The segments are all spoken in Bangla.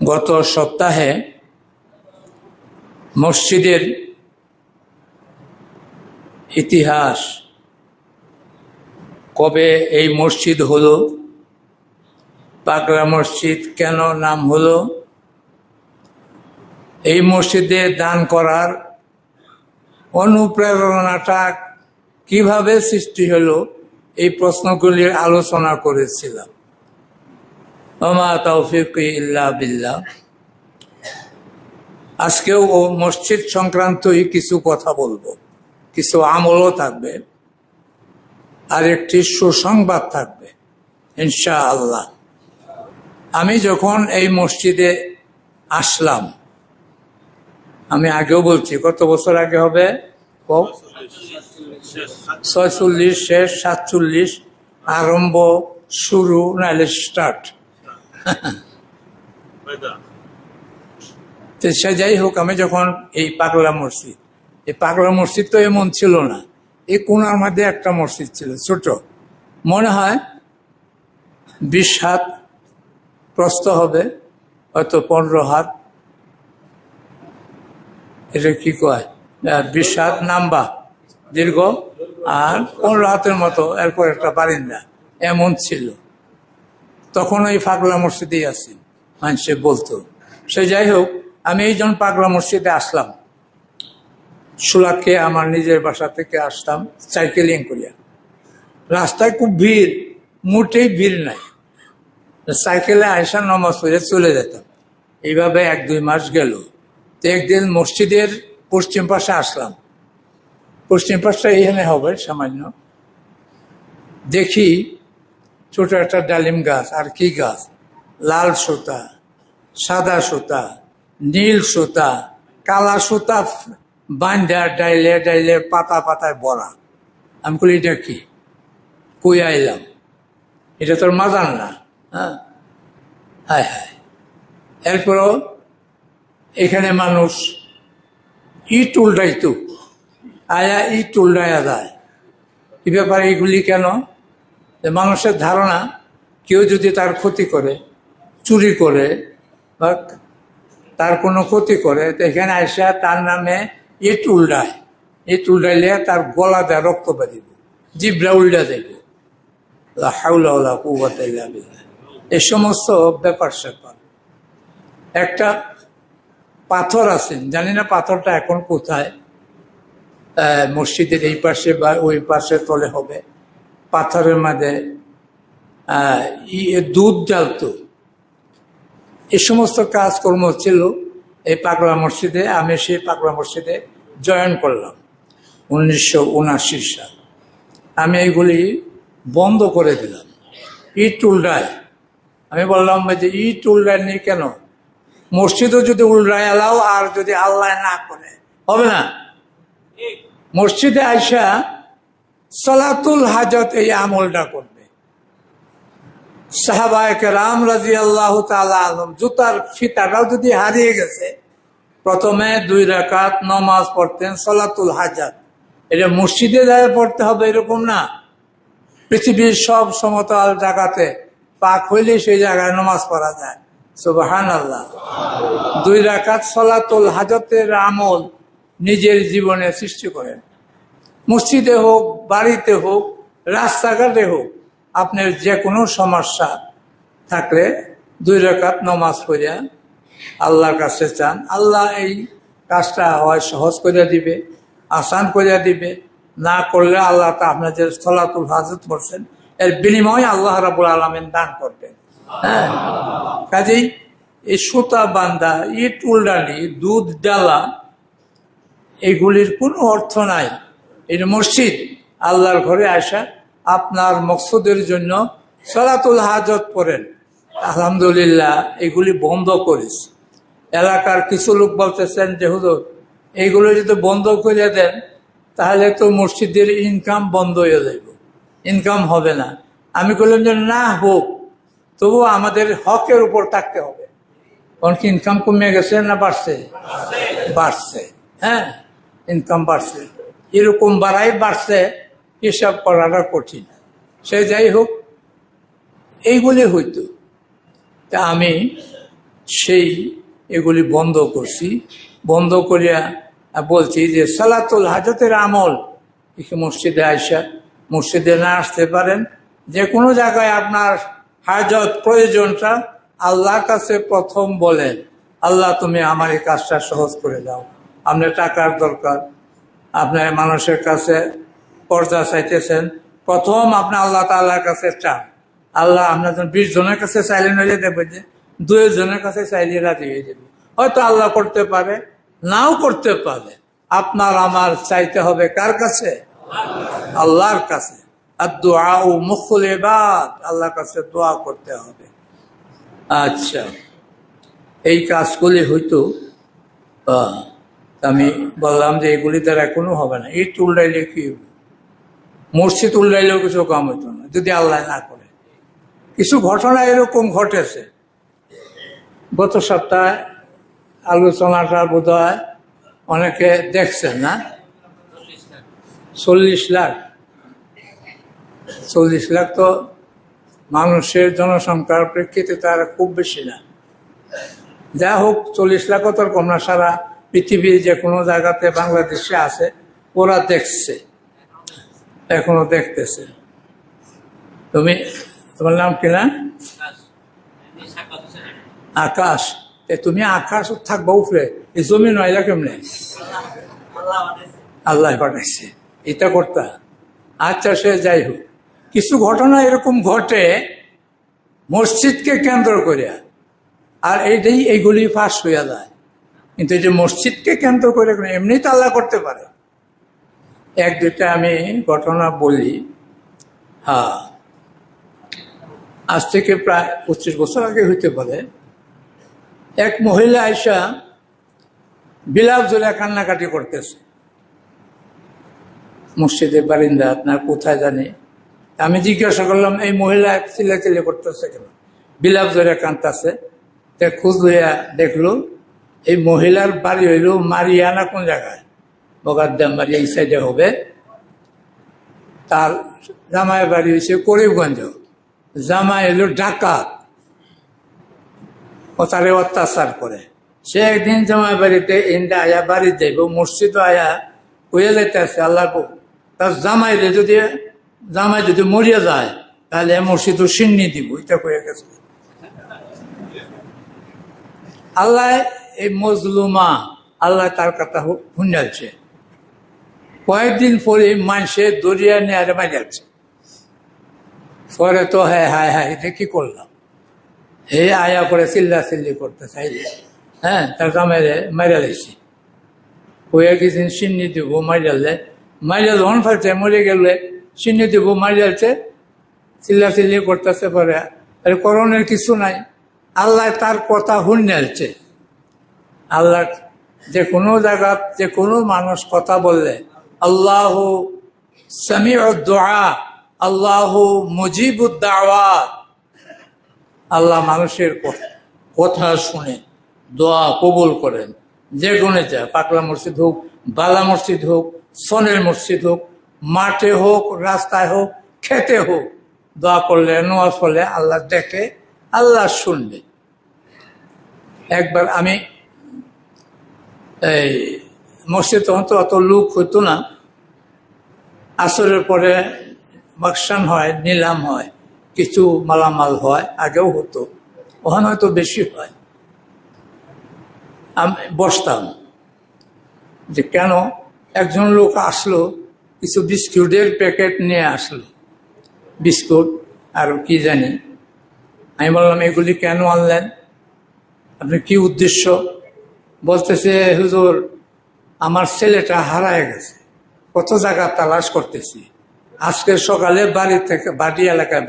গত সপ্তাহে মসজিদের ইতিহাস, কবে এই মসজিদ হলো, পাগলা মসজিদ কেন নাম হলো, এই মসজিদে দান করার অনুপ্রেরণাটা কিভাবে সৃষ্টি হলো, এই প্রশ্নগুলির আলোচনা করেছিলাম। ওমা তৌফিক ইল্লা বিল্লাহ। আজকেও ও মসজিদ সংক্রান্তই কিছু কথা বলবো, কিছু আমলও থাকবে, আর একটি সুসংবাদ থাকবে ইনশাআল্লাহ। আমি যখন এই মসজিদে আসলাম, আমি আগেও বলছি, কত বছর আগে হবে? 46 শেষ, 47 আরম্ভ, শুরু, নাইলে স্টার্ট। সে যাই হোক, আমি যখন এই পাগলা মসজিদ তো এমন ছিল না, এই কোনার মধ্যে একটা মসজিদ ছিল, ছোট, মনে হয় 20 হাত প্রস্থ হবে, হয়তো 15 হাত, এটা কি কয়, 20 হাত লম্বা, দীর্ঘ, আর 15 হাতের মতো এরপর একটা বারিন্দা, এমন ছিল। তখন ওই পাগলা মসজিদেই আছি, মানুষে বলতো। সে যাই হোক, আমি এই যখন পাগলা মসজিদে আসলাম, সুলাকে আমার নিজের বাসা থেকে আসতাম সাইকেলিং করিয়া। রাস্তায় খুব ভিড়, মোটেই ভিড় নাই, সাইকেলে আয়সা নামাজ পড়ে চলে যেতাম। এইভাবে 1-2 মাস গেল। তো একদিন মসজিদের পশ্চিম পাশে আসলাম, পশ্চিম পাশটা এখানে হবে সামান্য, দেখি ছোট একটা ডালিম গাছ, আর কি গাছ, লাল সুতা, সাদা সুতা, নীল সুতা, কালা সুতা বান্ধা ডাইলে ডাইলে পাতা পাতায় ভরা। আমি বলি, এটা কি? কই আইলাম, এটা তোর মাজান না? হ্যাঁ, হায় হায়। এরপরও এখানে মানুষ ইট উল্টাইতো, আয়া ইট উল্টাইয়া যায়। এই ব্যাপারে এগুলি কেন? মানুষের ধারণা, কেউ যদি তার ক্ষতি করে, চুরি করে বা তার কোনো ক্ষতি করে, তো এখানে আসা তার নামে ইট উল্টায়, ইট উল্টাইলে তার গলা দেয় রক্ত বেরিয়ে, জিভরা উল্টা দেবে। এই সমস্ত ব্যাপার স্যাপার। একটা পাথর আছে, জানি না পাথরটা এখন কোথায়, মসজিদের এই পাশে বা ওই পাশে তলে হবে। পাথরের মাঝে দুধ জ্বালতো, এই সমস্ত কাজকর্ম ছিল এই পাগলা মসজিদে। আমি সেই পাগলা মসজিদে জয়েন করলাম 1979 সাল। আমি এইগুলি বন্ধ করে দিলাম, ইট উল্টায়। আমি বললাম যে ইট উল্টায় নেই কেন, মসজিদও যদি উল্টায় এলাও, আর যদি আল্লাহ না করে হবে না। মসজিদে আইসা সালাতুল হাজত এই আমলটা করবে। সাহাবায়ে কেরাম রাদিয়াল্লাহু তাআলা আনহুম, জুতার ফিতাটাও যদি হারিয়ে গেছে, প্রথমে 2 রাকাত নামাজ পড়তেন সালাতুল হাজত। এটা মসজিদে যায় পড়তে হবে এরকম না, পৃথিবীর সব সমতল জায়গাতে পাক হইলে সেই জায়গায় নামাজ পড়া যায়। সুবহানাল্লাহ। 2 রাকাত সালাতুল হাজতের আমল নিজের জীবনে সৃষ্টি করেন। মসজিদে হোক, বাড়িতে হোক, রাস্তাঘাটে হোক, আপনার যে কোনো সমস্যা থাকলে 2 রাকাত নামাজ পড়িয়া আল্লাহর কাছে চান, আল্লাহ এই কাজটা হয় সহজ করে দিবে, আসান করে দিবে। না করলে আল্লাহ তা আপনার যে সালাতুল হাজত করছেন, এর বিনিময়ে আল্লাহ রাব্বুল আলামিন দান করবেন। হ্যাঁ, কাজেই এই সুতা বান্ধা, ইট উল্টানি, দুধ জ্বালা, এগুলির কোনো অর্থ নাই। এই মসজিদ আল্লাহর ঘরে আসা, আপনার মকসুদের জন্য সালাতুল হাজত পড়েন। আলহামদুলিল্লাহ, এগুলি বন্ধ করেছে। এলাকার কিছু লোক বলতেছেন যে হুজুর, এইগুলো যদি বন্ধ করে দেন তাহলে তো মসজিদের ইনকাম বন্ধ হয়ে যাবে, ইনকাম হবে না। আমি বললাম যে না হোক, তবু আমাদের হকের উপর থাকতে হবে। কারণ কি ইনকাম কমে গেছে না বাড়ছে? বাড়ছে। হ্যাঁ, ইনকাম বাড়ছে, এরকম বাড়ছে, হিসাব করাটা কঠিন। সে যাই হোক, এইগুলি হইতো। তা আমি সেই এগুলি বন্ধ করছি। বন্ধ করিয়া বলছি যে সালাতুল হাজতের আমল মসজিদে আইসা, মসজিদে না আসতে পারেন, যে কোনো জায়গায় আপনার হাজত প্রয়োজনটা আল্লাহর কাছে প্রথম বলেন, আল্লাহ তুমি আমার এই কাজটা সহজ করে দাও। আপনার টাকার দরকার, আপনার মানুষের কাছে পর্দা চাইতেছেন, প্রথম আপনি আল্লাহ তাআলার কাছে চান। আল্লাহ আপনার 20 জনের কাছে চাইলেন হয়ে দেবে, যে 2 জনের কাছে চাইলে রাজি হয়ে যাবে। হয়তো আল্লাহ করতে পারে, নাও করতে পারে। আপনার আমার চাইতে হবে কার কাছে? আল্লাহর কাছে। আর দোয়া ও মুখুল ইবাদ, আল্লাহর কাছে দোয়া করতে হবে। আচ্ছা, এই কাজগুলি হয়তো আমি বললাম যে এগুলি দ্বারা কোনো হবে না। ইট উল্টাইলে কি হবে? মসজিদ উল্টাইলেও কিছু কাম হইতো না যদি আল্লাহ না করে। কিছু ঘটনা এরকম ঘটেছে। গত সপ্তাহে আলোচনাটা বোধ হয় অনেকে দেখছেন না? 40 লাখ। 40 লাখ তো মানুষের জনসংখ্যার প্রেক্ষিতে তারা খুব বেশি না। যা হোক, 40 লাখও তোর কম না। সারা পৃথিবীর যে কোনো জায়গাতে বাংলাদেশে আছে, ওরা দেখছে, এখনো দেখতেছে। তোমার নাম কিনা? আকাশ। তুমি আকাশ থাকবো উপরে, এই জমি নয়লা কেমনে? আল্লাহ পাঠাইছে, এটা করতে। আচ্ছা, সে যাই হোক, কিছু ঘটনা এরকম ঘটে মসজিদকে কেন্দ্র করিয়া, আর এইগুলি ফাঁস হইয়া যায়। কিন্তু এই যে মসজিদকে কেন্দ্র করে এমনি তো আল্লাহ করতে পারে। 1-2টা আমি ঘটনা বলি। হ্যাঁ, আজ থেকে প্রায় 25 বছর আগে হইতে পারে। এক মহিলা আয়সা বিলাপ জোরে কান্নাকাটি করতেছে মসজিদের বারিন্দা, আপনার কোথায় জানি। আমি জিজ্ঞাসা করলাম, এই মহিলা চিল্লাচিল্লি করতেছে কেন? বিলাপ জোরে কাঁদতেছে। খোঁজ লইয়া দেখলো এই মহিলার বাড়ি হইল মারিয়ানা, কোন জায়গায়, বগাদ্দাম বাড়ি এই সাইডে হবে। তার জামাইয়ের বাড়ি হয়েছে করিমগঞ্জ। জামাই এলো ডাকাত, ও তারে অত্যাচার করে। সে একদিন জামাই বাড়িতে ইন্দা আয়া বাড়ি যাইব, মসজিদ আয়া হয়ে যাইতে আছে আল্লাহ, তার জামাই যদি মরিয়া যায় তাহলে মসজিদ সিন্নি দিব, এটা কয়ে গেছে। আল্লাহ এই মজলুমা, আল্লাহ তার কথা শুনাচ্ছে। কয়েকদিন পরে মানুষে দরিয়া নিয়ে আরে মারিয়াছে। পরে তো হ্যাঁ হায় হায়, এটা কি করলাম? এই আয়া করে চিল্লি করতে চাইলে, হ্যাঁ, তার জামাইরে মারিয়া দিয়েছি। হয়ে গেছেন সিন্নি দিব, মারিয়ালে যখন ফেলছে, মরে গেলে সিন্নি দিব, মারিয়ালছে, চিল্লি করতেছে। পরে আরে করণের কিছু নাই, আল্লাহ তার কথা শুনাচ্ছে। আল্লাহ যে কোনো জায়গা, যে কোনো মানুষ কথা বললে, আল্লাহ সামিউদ দুআ, আল্লাহ মুজিবুদ দাওয়াত, আল্লাহ মানুষের কথা শুনে দোয়া কবুল করেন। যে কোনো যায়, পাকলা মসজিদ হোক, বালা মসজিদ হোক, সনের মসজিদ হোক, মাঠে হোক, রাস্তায় হোক, খেতে হোক, দোয়া করলে, নোয়াজ করলে আল্লাহ দেখে, আল্লাহ শুনবে। একবার আমি এই মসজিদ, তখন তো অত লোক হইতো না, আসরের পরে বাকসান হয়, নিলাম হয়, কিছু মালামাল হয়, আগেও হতো, ওখানে হয়তো বেশি হয়। আমি বসতাম যে কেন, একজন লোক আসলো, কিছু বিস্কুটের প্যাকেট নিয়ে আসলো, বিস্কুট আর কি জানি। আমি বললাম, এগুলি কেন আনলেন? আপনি কি উদ্দেশ্য? বলতেছে, হুজুর আমার ছেলেটা হারায় গেছে, কত জায়গা তালাশ করতেছি। আজকে সকালে বাড়ি থেকে, বাড়ি এলাকায়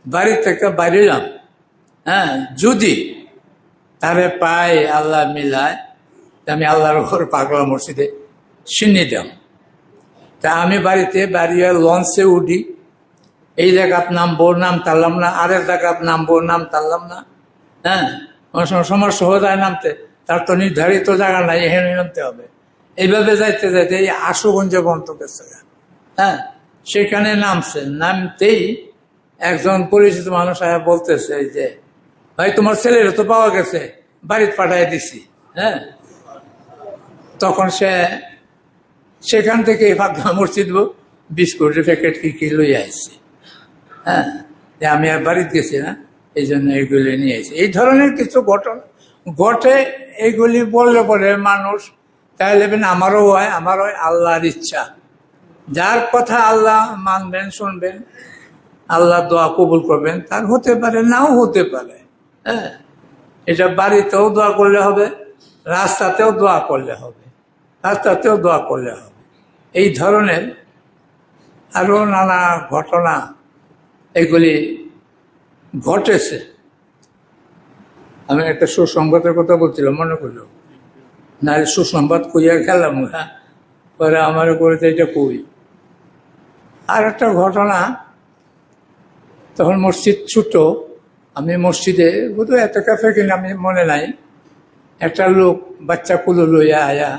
বাড়ি থেকে বাইরেলাম, হ্যাঁ, যদি তারে পাই, আল্লাহ মিলায়, আমি আল্লাহর ঘর পাগলা মসজিদে সিন্নি দাম। তা আমি বাড়িতে বাড়িয়ে লঞ্চে উঠি, এই জায়গাত নামবো, নাম তারলাম না, আরেক জায়গাত নামবো, নাম তারলাম না। হ্যাঁ, সমস্যা হয়ে যায় নামতে, তার তো নির্ধারিত জায়গা নাই, এখানে নামতে হবে। এইভাবে যাইতে যাইতে এই আশুগঞ্জে বন্ধ গেছে। হ্যাঁ, সেখানে নামতেই একজন পরিচিত মানুষ বলতেছে যে, ভাই তোমার ছেলের তো পাওয়া গেছে। বাড়িতে পাঠাই দিছি। হ্যাঁ, তখন সেখান থেকে পাগলা মসজিদ বিস্কুটের প্যাকেট কি লই আসছে। হ্যাঁ, যে আমি আর বাড়িতে গেছি না, এই জন্য এইগুলি নিয়ে আসি। এই ধরনের কিছু ঘটনা ঘটে, এইগুলি বললে পরে মানুষ তাহলে আমারও হয়, আল্লাহর ইচ্ছা। যার কথা আল্লাহ মানবেন, শুনবেন, আল্লাহ দোয়া কবুল করবেন, তার হতে পারে, নাও হতে পারে। হ্যাঁ, এটা বাড়িতেও দোয়া করলে হবে, রাস্তাতেও দোয়া করলে হবে, রাস্তাতেও দোয়া করলে হবে। এই ধরনের আরো নানা ঘটনা এগুলি ঘটেছে। আমি একটা সুসংবাদের কথা বলছিলাম, মনে করলো না, সুসংবাদ কইয়া গেলাম, পরে আমার উপরে এটা কই। আর একটা ঘটনা, তখন মসজিদ ছোট, আমি মসজিদে বোধহয় এত কাছে কিনা আমি মনে নাই, একটা লোক বাচ্চা কুলো লইয়া আয়া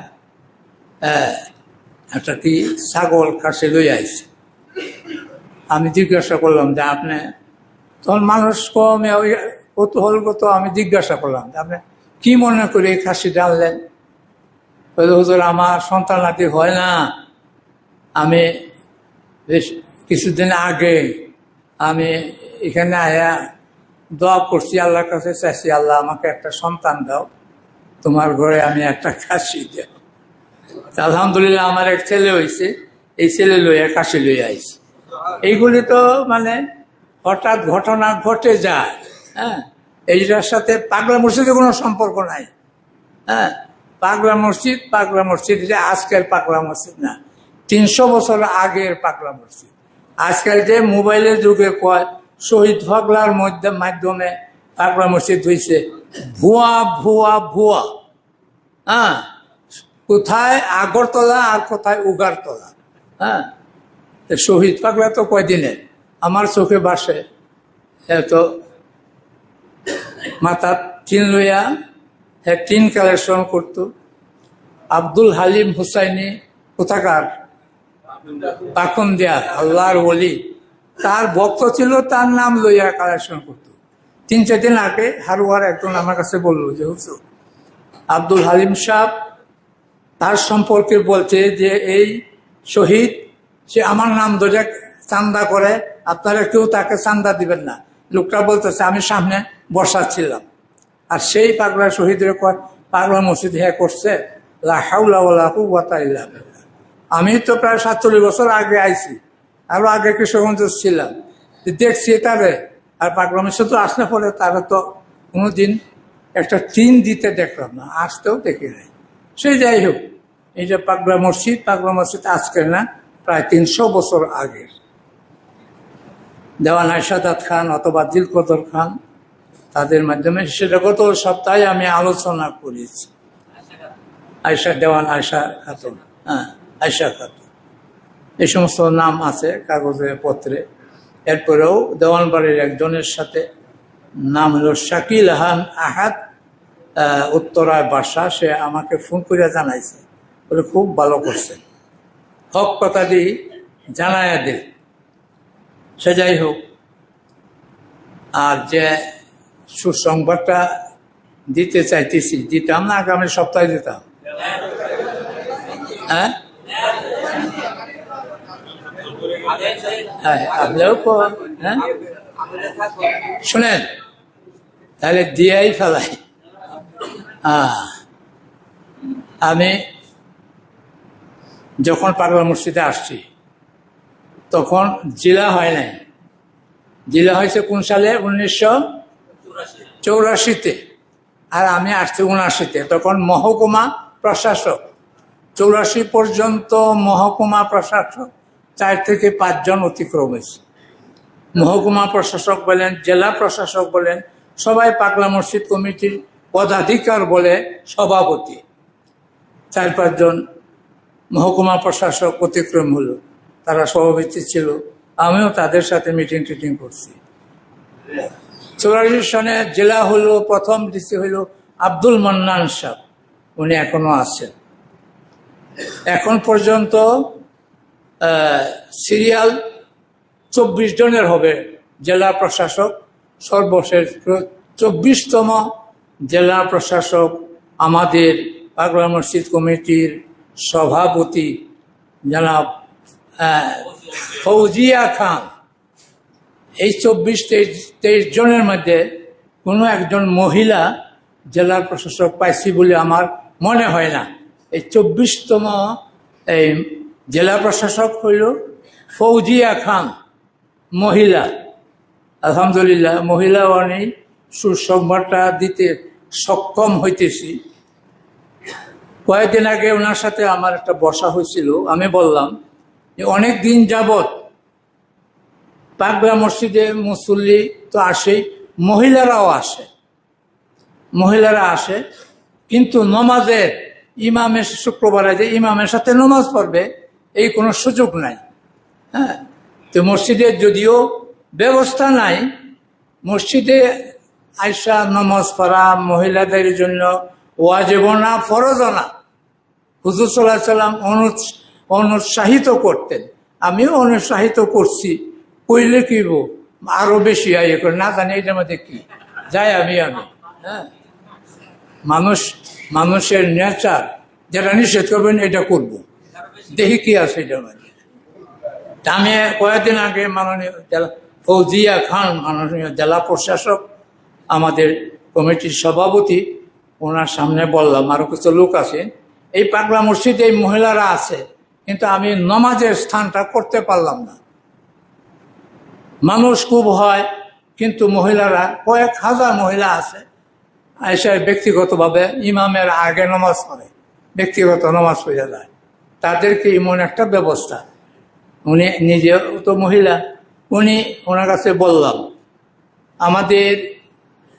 একটা কি ছাগল কাছে লইয়া আইছে। আমি জিজ্ঞাসা করলাম যে আপনি, তখন মানুষ কমে ওই কৌতূহলগত, আমি জিজ্ঞাসা করলাম যে আপনি কি মনে করে এই খাসিটা আনলেন? হুজুর, আমার সন্তানাদি হয় না, আমি বেশ কিছুদিন আগে আমি এখানে আয়া দোয়া করছি, আল্লাহর কাছে চাইছি, আল্লাহ আমাকে একটা সন্তান দাও, তোমার ঘরে আমি একটা খাসি দেব। আলহামদুলিল্লাহ আমার এক ছেলে হয়েছে, এই ছেলে লইয়া খাসি লইয়া আইছে। এইগুলি তো মানে হঠাৎ ঘটনা ঘটে যায়। হ্যাঁ, এইটার সাথে পাগলা মসজিদের কোনো সম্পর্ক নাই। হ্যাঁ, পাগলা মসজিদ এটা আজকের পাগলা মসজিদ না, 300 বছর আগের পাগলা মসজিদ। আজকাল যে মোবাইলের যুগে কয় শহীদ পাগলার মাধ্যমে পাগলা মসজিদ হয়েছে, ভুয়া ভুয়া ভুয়া। হ্যাঁ, কোথায় আগরতলা আর কোথায় উগারতলা। হ্যাঁ, শহীদ পাগলা তো কয়দিনের, আমার চোখে বাসে। তো মাথা টিন লইয়া টিন কালেকশন করত। আব্দুল হালিম হুসাইনি কোথাকার, পাখুন্দিয়া, আল্লাহর ওলি, তার ভক্ত ছিল, তার নাম লইয়া কালেকশন করত। 3-4 দিন আগে হারুয়ার একজন আমার কাছে বললো যে হুজুর আব্দুল হালিম সাহেব তার সম্পর্কে বলছে যে এই শহীদ, সে আমার নাম ধরে চান্দা করে, আপনারা কেউ তাকে চান্দা দিবেন না। লোকটা বলতেছে আমি সামনে বসাচ্ছিলাম, আর সেই পাগলা শহীদের পাগলা মসজিদ করছে। লা হাওলা ওয়ালা কুওয়াতা ইল্লা বিল্লাহ। আমি তো প্রায় 47 বছর আগে আইছি, আরো আগে কিশোরগঞ্জ ছিলাম, দেখছি তারে। আর পাগলা মসজিদ তো আসলে পরে তারা তো কোনোদিন একটা টিন দিতে দেখলাম না, আসতেও দেখি নাই। সে যাই হোক, এই যে পাগলা মসজিদ আজকের না, প্রায় 300 বছর আগের। দেওয়ান আয়শাদাত খান অথবা দিলকদর খান, তাদের মাধ্যমে সেটা গত সপ্তাহে আমি আলোচনা করেছি। দেওয়ান আয়শা খাতুন, হ্যাঁ, আয়শা খাতুন, এই সমস্ত নাম আছে কাগজে পত্রে। এরপরেও দেওয়ানবাড়ির একজনের সাথে নাম হলো শাকিল আহাদ, উত্তরায় বাসা, সে আমাকে ফোন করে জানাইছে, বলে খুব ভালো করছে, হক কথা দিয়ে জানায়া দে। সে যাই হোক, আর যে সুসংবাদটা দিতে চাইতেছি, দিতাম না আগামী সপ্তাহে দিতাম। হ্যাঁ, আপনিও হ্যাঁ শুনেন, তাহলে দিয়াই ফেলাই। আমি যখন পাগলা মসজিদে আসছি তখন জেলা হয় নাই। জেলা হয়েছে কোন সালে? 1984-তে। আর আমি আসছি 79-তে। তখন মহকুমা প্রশাসক, 84 পর্যন্ত মহকুমা প্রশাসক 4 থেকে 5 জন অতিক্রম হয়েছে। মহকুমা প্রশাসক বলেন, জেলা প্রশাসক বলেন, সবাই পাগলা মসজিদ কমিটির পদাধিকার বলে সভাপতি। 4-5 জন মহকুমা প্রশাসক অতিক্রম হলো, তারা সভাপতি ছিল, আমিও তাদের সাথে মিটিং টিটিং করছি। 84 সনে জেলা হলো, প্রথম ডিসি হইল আব্দুল মান্নান সাহেব, উনি এখনো আছেন। এখন পর্যন্ত সিরিয়াল 24 জনের হবে জেলা প্রশাসক। সর্বশেষ 24তম জেলা প্রশাসক, আমাদের পাগলা মসজিদ কমিটির সভাপতি জনাব ফৌজিয়া খান, এই 24-23 জনের মধ্যে কোনো একজন মহিলা জেলার প্রশাসক পাইছি বলে আমার মনে হয় না। এই 24তম এই জেলা প্রশাসক হইল ফৌজিয়া খান, মহিলা। আলহামদুলিল্লাহ, মহিলা অনেক সুসংবাদটা দিতে সক্ষম হইতেছি। কয়েকদিন আগে ওনার সাথে আমার একটা বসা হয়েছিল। আমি বললাম যে অনেক দিন যাবৎ পাগলা মসজিদে মুসল্লি তো আসেই, মহিলারা আসে, কিন্তু নমাজের ইমামের শুক্রবারে যে ইমামের সাথে নমাজ পড়বে এই কোনো সুযোগ নাই। হ্যাঁ, তো মসজিদে যদিও ব্যবস্থা নাই, মসজিদে আয়সা নমাজ পড়া মহিলাদের জন্য ওয়াজিব না, ফরজ না। হুজুর সাল্লাল্লাহু আলাইহি সাল্লাম অনুৎসাহিত করতেন, আমিও অনুৎসাহিত করছি। কইলে কিব আরো বেশি আয় করে, না জানি এটার মধ্যে কি যায়। আমি হ্যাঁ, মানুষের নেচার যেটা নিষেধ করবেন এটা করব, দেখি কি আছে এটার মধ্যে। আমি কয়েকদিন আগে মাননীয় ফৌজিয়া খান, মাননীয় জেলা প্রশাসক, আমাদের কমিটির সভাপতি, ওনার সামনে বললাম আরো কিছু লোক আছে, এই পাগলা মসজিদে এই মহিলারা আছে, কিন্তু আমি নমাজের স্থানটা করতে পারলাম না। মানুষ খুব হয়, কিন্তু মহিলারা কয়েক হাজার মহিলা আছে, এসে ব্যক্তিগতভাবে ইমামের আগে নমাজ পড়ে, ব্যক্তিগত নমাজ পড়ে যায়। তাদেরকে এমন একটা ব্যবস্থা, উনি নিজে তো মহিলা, ওনার কাছে বললাম আমাদের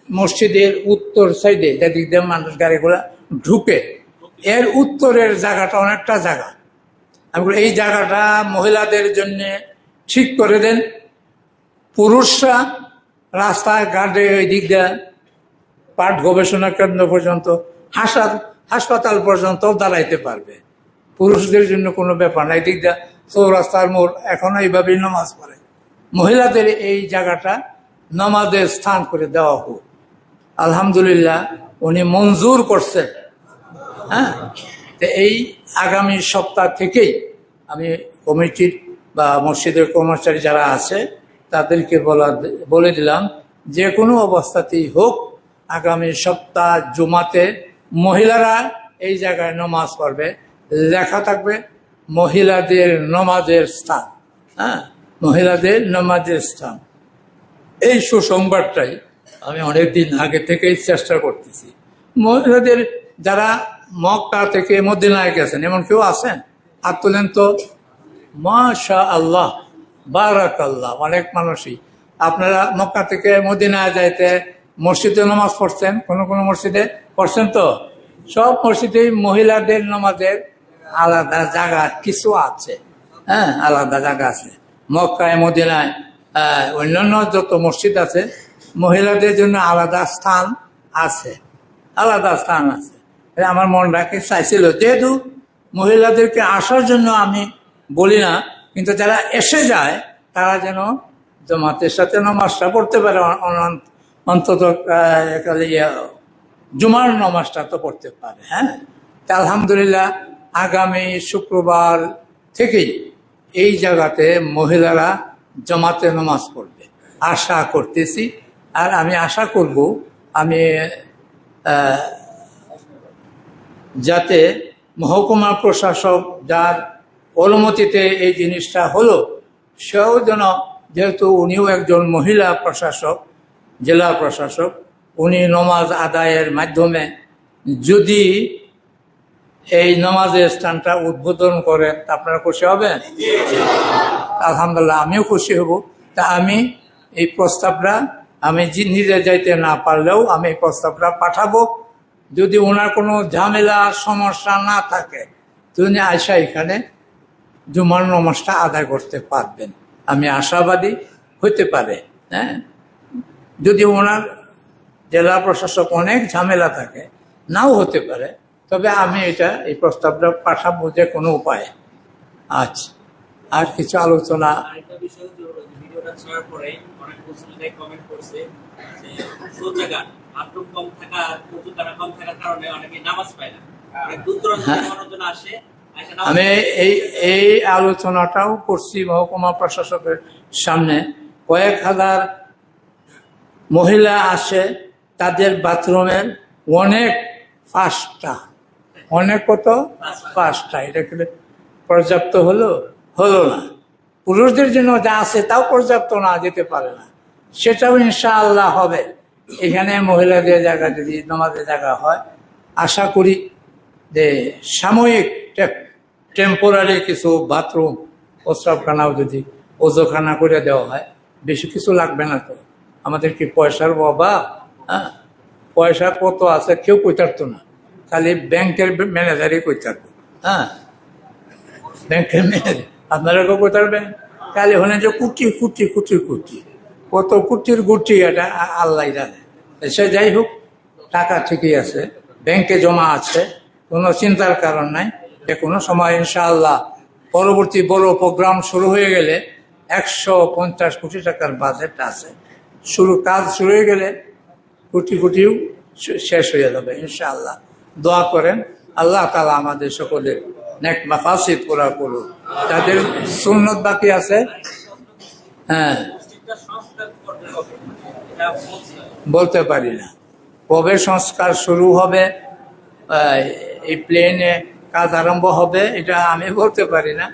মসজিদের উত্তর সাইডে যেদিক দিয়ে মানুষ গাড়িগুলা ঢুকে, এর উত্তরের জায়গাটা অনেকটা জায়গা, আমি এই জায়গাটা মহিলাদের জন্য ঠিক করে দেন। পুরুষরা রাস্তায় ঘাটে ওই দিক দিয়ে পাঠ গবেষণা কেন্দ্র পর্যন্ত, হাসপাতাল পর্যন্ত দাঁড়াইতে পারবে, পুরুষদের জন্য কোনো ব্যাপার না। এই দিক দিয়ে চৌরাস্তার মোড় এখনো এইভাবেই নামাজ পড়ে। মহিলাদের এই জায়গাটা নামাজের স্থান করে দেওয়া হোক। আলহামদুলিল্লাহ, উনি মঞ্জুর করছেন। হ্যাঁ, এই আগামী সপ্তাহ থেকেই আমি কমিটির বা মসজিদের কর্মচারী যারা আছে তাদেরকে বলে দিলাম, যে কোনো অবস্থাতেই হোক আগামী সপ্তাহ জুমাতে মহিলারা এই জায়গায় নমাজ পড়বে, লেখা থাকবে মহিলাদের নমাজের স্থান। হ্যাঁ, মহিলাদের নমাজের স্থান। এই সুসংবাদটাই আমি অনেকদিন আগে থেকেই চেষ্টা করতেছি। মহিলাদের যারা মক্কা থেকে মদিনায় গেছেন, এমন কেউ আছেন? হাত তোলেন তো। মাশা আল্লাহ, বারাকাল্লাহ। অনেক মানুষই আপনারা মক্কা থেকে মদিনায় যাইতে মসজিদে নামাজ পড়ছেন, কোনো মসজিদে পড়ছেন তো? সব মসজিদে মহিলাদের নামাজের আলাদা জায়গা কিছু আছে। হ্যাঁ, আলাদা জায়গা আছে। মক্কায় মদিনায় অন্যান্য যত মসজিদ আছে মহিলাদের জন্য আলাদা স্থান আছে, আলাদা স্থান আছে। আমার মনটাকে চাইছিল, যেহেতু মহিলাদেরকে আসার জন্য আমি বলি না, কিন্তু যারা এসে যায় তারা যেন জামাতের সাথে নামাজটা পড়তে পারে, অন্তত জুমার নামাজটা তো পড়তে পারে। হ্যাঁ, তা আলহামদুলিল্লাহ আগামী শুক্রবার থেকেই এই জায়গাতে মহিলারা জামাতে নামাজ পড়বে আশা করতেছি। আর আমি আশা করব আমি যাতে মহকুমা প্রশাসক যার অনুমতিতে এই জিনিসটা হলো, সেও যেন, যেহেতু উনিও একজন মহিলা প্রশাসক, জেলা প্রশাসক, উনি নমাজ আদায়ের মাধ্যমে যদি এই নমাজের স্থানটা উদ্বোধন করেন, আপনারা খুশি হবেন? আলহামদুলিল্লাহ, আমিও খুশি হব। তা আমি এই প্রস্তাবটা, আমি নিজে যাইতে না পারলেও আমি এই প্রস্তাবটা পাঠাবো। যদি ওনার কোনো ঝামেলা সমস্যা না থাকে তিনি আয়সা এখানে জুমার নামাজটা আদায় করতে পারবেন, আমি আশাবাদী। হতে পারে হ্যাঁ, যদি ওনার জেলা প্রশাসক অনেক ঝামেলা থাকে, নাও হতে পারে, তবে আমি এই প্রস্তাবটা পাঠাবো যে কোনো উপায়ে। আচ্ছা, আর কিছু আলোচনা। আরেকটা বিষয় হচ্ছে ভিডিওটা ছাড়ার পরে অনেক মুসলিমরাই কমেন্ট করছে যে শৌচাগার বাথরুম কম থাকা শৌচাগার কম থাকার কারণে অনেকে নামাজ পায় না, অনেক দূর দূরান্ত থেকে মানুষজন আসে এসে নামাজ আমি পড়ে। এই আলোচনাটাও করছি মহকুমা প্রশাসকের সামনে। কয়েক হাজার মহিলা আসে, তাদের বাথরুমের অনেক 5টা, অনেক কত 5টা, এটা কি পর্যাপ্ত হলো না। পুরুষদের জন্য যা আছে তাও পর্যাপ্ত না, যেতে পারে না, সেটাও ইনশাআল্লাহ হবে। এখানে মহিলাদের জায়গা যদি নামাজের জায়গা হয়, আশা করি যে সাময়িক টেম্পোরারি কিছু বাথরুম প্রস্রাবখানাও যদি ওজোখানা করে দেওয়া হয়, বেশি কিছু লাগবে না। তো আমাদের কি পয়সার অভাব? হ্যাঁ, পয়সা কত আছে কেউ কই থাকতো না, খালি ব্যাংকের ম্যানেজারই কই থাকতো। হ্যাঁ, ব্যাংকের ম্যানেজার আপনারা কেউ কই থাকবেন, খালি হলেন যে কুটি কুটি কুটি কুটি, কত কুটির গুটি এটা আল্লাহ জানে। সে যাই হোক, টাকা ঠিকই আছে, ব্যাংকে জমা আছে, কোনো চিন্তার কারণ নাই। যে কোনো সময় ইনশাআল্লাহ পরবর্তী বড় প্রোগ্রাম শুরু হয়ে গেলে 150 কোটি টাকার বাজেট আছে। কাজ শুরু হয়ে গেলে কোটি কোটিও শেষ হয়ে যাবে ইনশাআল্লাহ। দোয়া করেন আল্লাহ তাআলা আমাদের সকলের নেক মাকাসিদ পুরা করুন। যাদের সুন্নত বাকি আছে, হ্যাঁ, মসজিদটা সংস্কার করতে হবে, এটা বলছে। বলতে পারি না কবে সংস্কার শুরু হবে, এই প্লেনে কাজ আরম্ভ হবে, এটা আমি বলতে পারি না।